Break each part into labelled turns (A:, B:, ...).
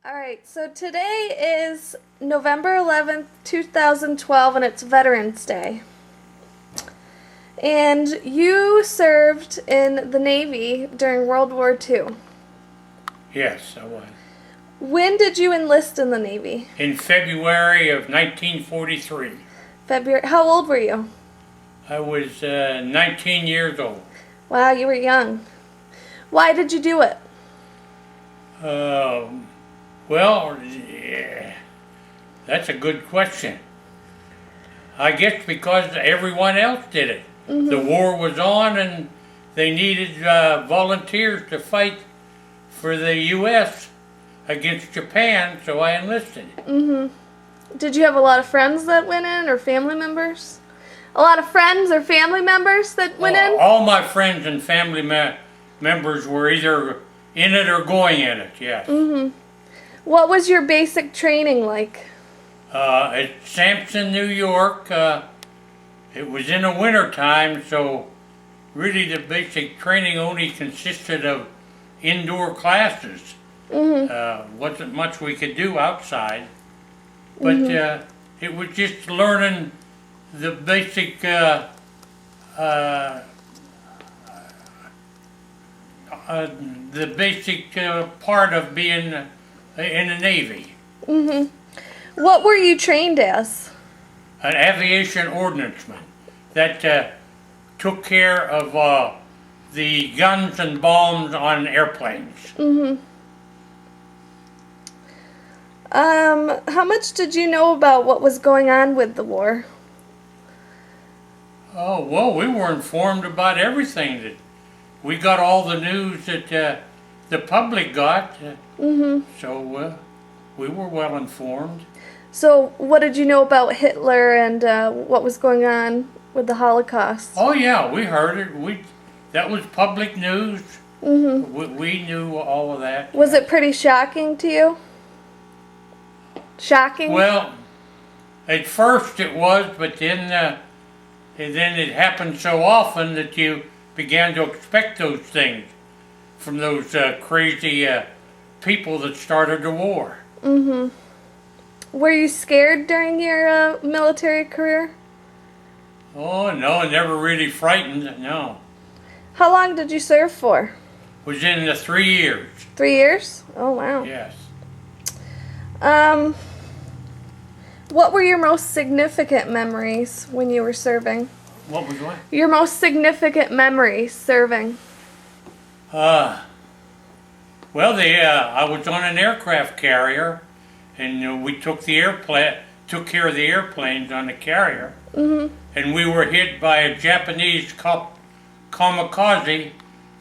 A: All right, so today is November 11th, 2012, and it's Veterans Day. And you served in the Navy during World War II.
B: Yes, I was.
A: When did you enlist in the Navy?
B: In February of 1943.
A: February. How old were you?
B: I was 19 years old.
A: Wow, you were young. Why did you do it?
B: Well, yeah, that's a good question. I guess because everyone else did it. The war was on and they needed volunteers to fight for the U.S. against Japan, so I enlisted.
A: Did you have a lot of friends that went in, or family members? A lot of friends or family members that went in?
B: All my friends and family members were either in it or going in it, yes.
A: What was your basic training like?
B: At Sampson, New York, it was in the winter time, so really the basic training only consisted of indoor classes. Wasn't much we could do outside, but it was just learning the basic part of being in the Navy.
A: What were you trained as?
B: An aviation ordnanceman that took care of the guns and bombs on airplanes.
A: How much did you know about what was going on with the war?
B: Oh, well, we were informed about everything. That we got all the news that the public got, so we were well informed.
A: So what did you know about Hitler and what was going on with the Holocaust?
B: Oh yeah, we heard it. That was public news. We knew all of that.
A: Was it pretty shocking to you? Shocking?
B: Well, at first it was, but then it happened so often that you began to expect those things from those crazy people that started the war.
A: Were you scared during your military career?
B: Oh no, never really frightened. No,
A: How long did you serve for?
B: was in the 3 years.
A: 3 years? Oh, wow.
B: Yes.
A: What were your most significant memories when you were serving?
B: What was what?
A: Your most significant memory serving?
B: Well, I was on an aircraft carrier, and we took care of the airplanes on the carrier, and we were hit by a Japanese kamikaze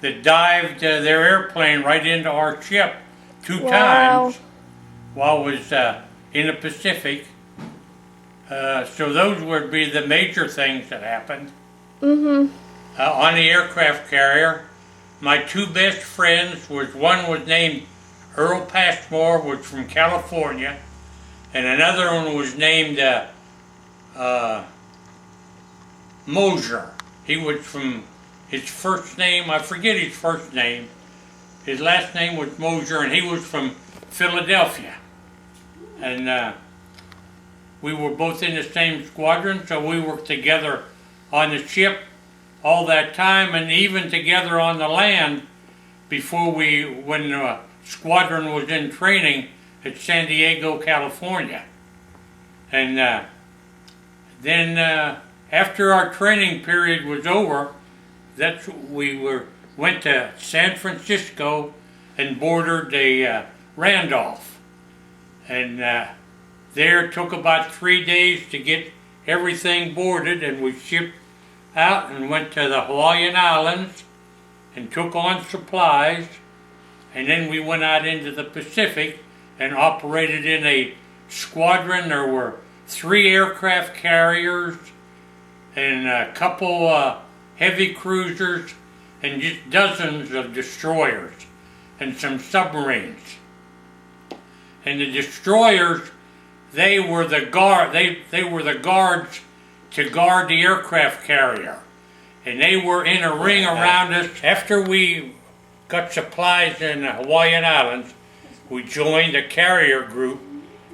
B: that dived their airplane right into our ship two times while it was in the Pacific. So those would be the major things that happened. On the aircraft carrier, my two best friends one was named Earl Passmore, was from California, and another one was named Mosier. He was from his first name, I forget his first name. His last name was Mosier, and he was from Philadelphia. And we were both in the same squadron, so we worked together on the ship all that time, and even together on the land when the squadron was in training at San Diego, California. And then after our training period was over, went to San Francisco and boarded a Randolph. And there took about 3 days to get everything boarded, and we shipped out and went to the Hawaiian Islands and took on supplies, and then we went out into the Pacific and operated in a squadron. There were 3 aircraft carriers and a couple heavy cruisers and just dozens of destroyers and some submarines. And the destroyers, they were the guards to guard the aircraft carrier. And they were in a ring around us. After we got supplies in the Hawaiian Islands, we joined a carrier group.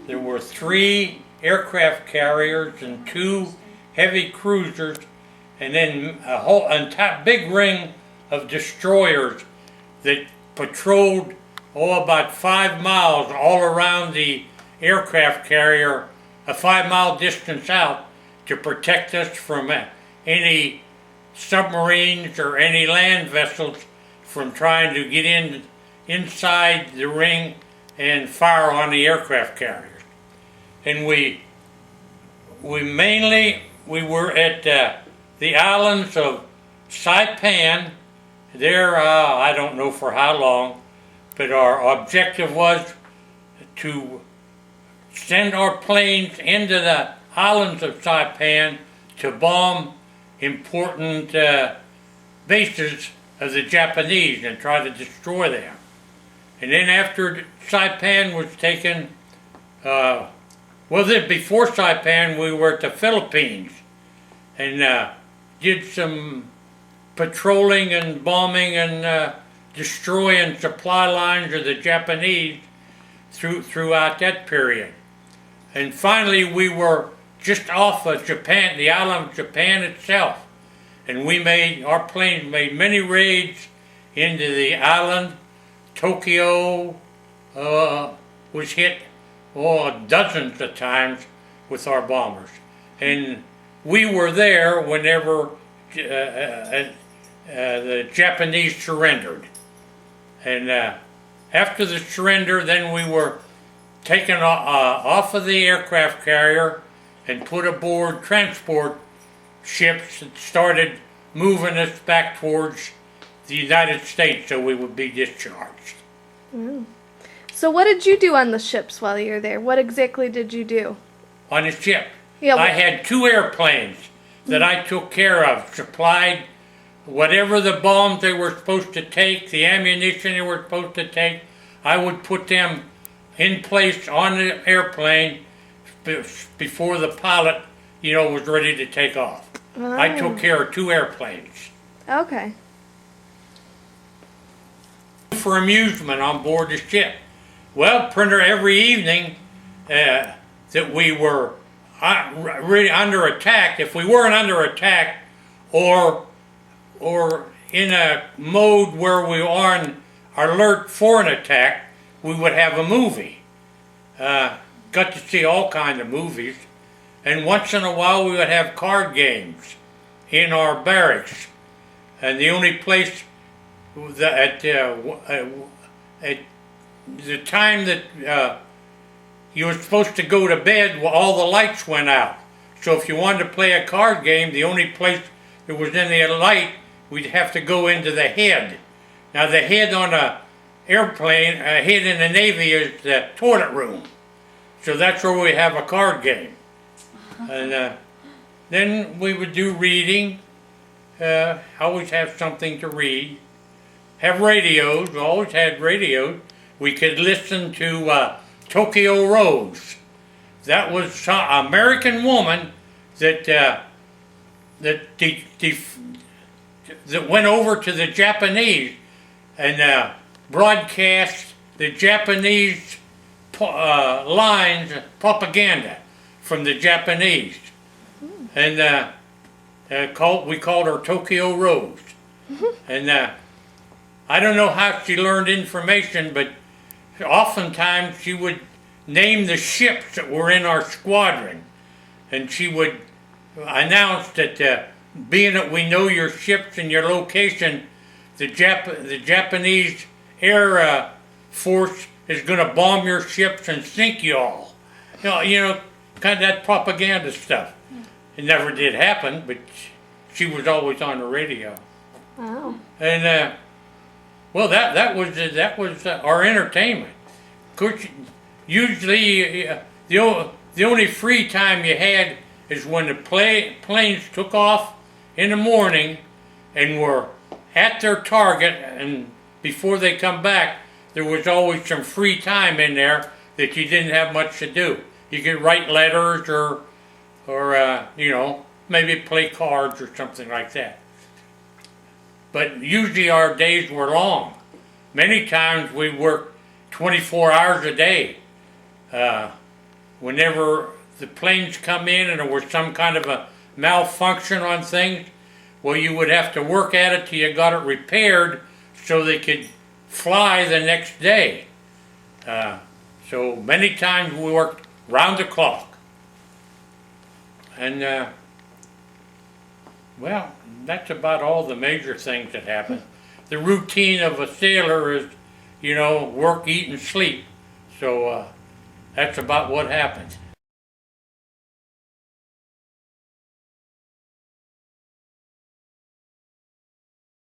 B: There were 3 aircraft carriers and 2 heavy cruisers, and then a whole big ring of destroyers that patrolled about 5 miles all around the aircraft carrier, a 5-mile distance out, to protect us from any submarines or any land vessels from trying to get inside the ring and fire on the aircraft carriers. And we were at the islands of Saipan. There, I don't know for how long, but our objective was to send our planes into the islands of Saipan to bomb important bases of the Japanese and try to destroy them. And then after Saipan was taken, before Saipan we were at the Philippines and did some patrolling and bombing and destroying supply lines of the Japanese throughout that period. And finally we were just off of Japan, the island of Japan itself. And our planes made many raids into the island. Tokyo was hit dozens of times with our bombers. And we were there whenever the Japanese surrendered. And after the surrender, then we were taken off of the aircraft carrier and put aboard transport ships that started moving us back towards the United States so we would be discharged.
A: Mm. So what did you do on the ships while you were there? What exactly did you do?
B: On the ship?
A: Yeah,
B: I had 2 airplanes that I took care of, supplied whatever the bombs they were supposed to take, the ammunition they were supposed to take. I would put them in place on the airplane before the pilot, was ready to take off.
A: Oh.
B: I took care of 2 airplanes.
A: Okay.
B: For amusement on board the ship. Well, Printer, every evening that we were really under attack, if we weren't under attack or in a mode where we were on alert for an attack, we would have a movie. Got to see all kinds of movies. And once in a while we would have card games in our barracks. And the only place at the time that you were supposed to go to bed, all the lights went out. So if you wanted to play a card game, the only place that was in the light, we'd have to go into the head. Now the head on a airplane, head in the Navy is the toilet room. So that's where we have a card game. And then we would do reading, always have something to read. Have radios, we always had radios. We could listen to Tokyo Rose. That was some American woman that went over to the Japanese and broadcast the Japanese lines, propaganda from the Japanese. And we called her Tokyo Rose. And I don't know how she learned information, but oftentimes she would name the ships that were in our squadron. And she would announce that being that we know your ships and your location, the Japanese Air Force is going to bomb your ships and sink you all. Kind of that propaganda stuff. It never did happen, but she was always on the radio.
A: Wow.
B: And that was our entertainment. Of course, usually the only free time you had is when the planes took off in the morning and were at their target, and before they come back, there was always some free time in there that you didn't have much to do. You could write letters or maybe play cards or something like that. But usually our days were long. Many times we worked 24 hours a day. Whenever the planes come in and there was some kind of a malfunction on things, well, you would have to work at it till you got it repaired so they could fly the next day. So many times we worked round the clock. And, well, that's about all the major things that happen. The routine of a sailor is, you know, work, eat, and sleep. So that's about what happens.